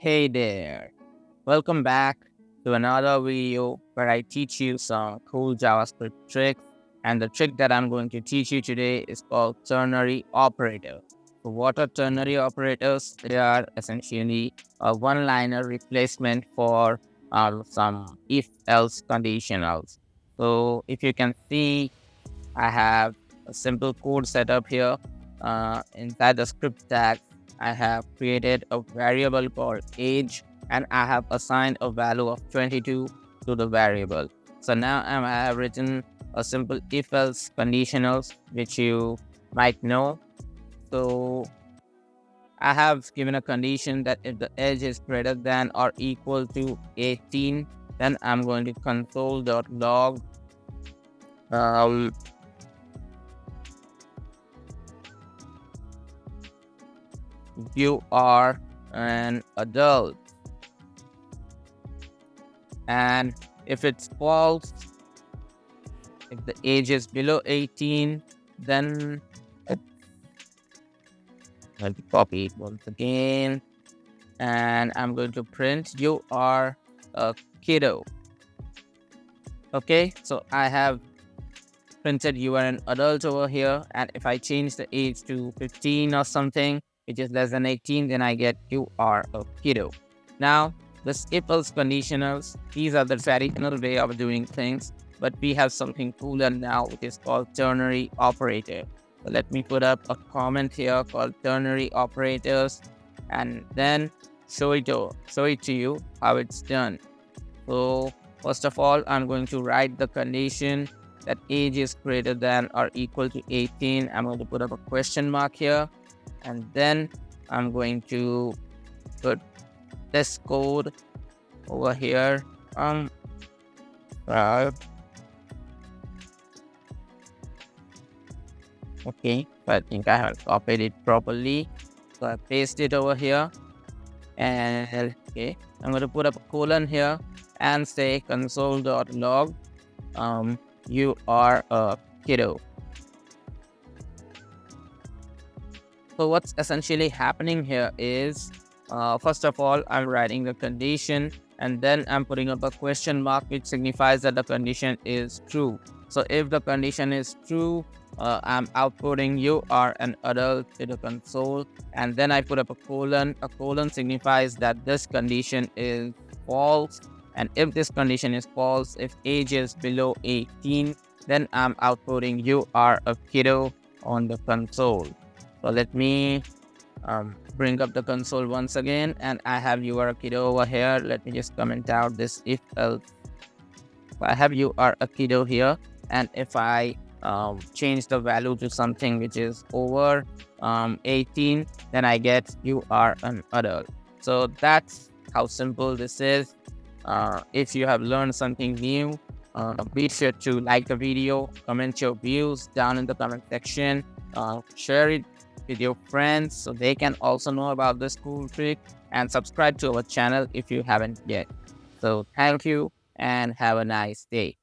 Hey there, welcome back to another video where I teach you some cool JavaScript tricks. And the trick that I'm going to teach you today is called ternary operators. So what are ternary operators? They are essentially a one-liner replacement for some if-else conditionals. So if you can see, I have a simple code setup here. Inside the script tag, I have created a variable called age, and I have assigned a value of 22 to the variable. So now I have written a simple if-else conditionals, which you might know. So I have given a condition that if the age is greater than or equal to 18, then I'm going to console.log you are an adult. And if it's false, if the age is below 18, then I'll copy it once again, and I'm going to print you are a kiddo. Okay, so I have printed you are an adult over here, and if I change the age to 15 or something which is less than 18, then I get you are a kiddo. Now this if-else conditionals, these are the traditional way of doing things, but we have something cooler now, which is called ternary operator. So let me put up a comment here called ternary operators, and then show it to you how it's done. So first of all, I'm going to write the condition that age is greater than or equal to 18. I'm going to put up a question mark here, and then I'm going to put this code over here. Okay, but I think I haven't copied it properly, so I paste it over here. And okay, I'm going to put up a colon here and say console.log you are a kiddo. So what's essentially happening here is, first of all, I'm writing the condition, and then I'm putting up a question mark, which signifies that the condition is true. So if the condition is true, I'm outputting you are an adult to the console, and then I put up a colon. A colon signifies that this condition is false, and if this condition is false, if age is below 18, then I'm outputting you are a kiddo on the console. So let me bring up the console once again, and I have you are a kiddo over here. Let me just comment out this if else. So I have you are a kiddo here, and if I change the value to something which is over 18, then I get you are an adult. So that's how simple this is. If you have learned something new, be sure to like the video, comment your views down in the comment section, share it with your friends so they can also know about this cool trick, and subscribe to our channel if you haven't yet. So thank you and have a nice day.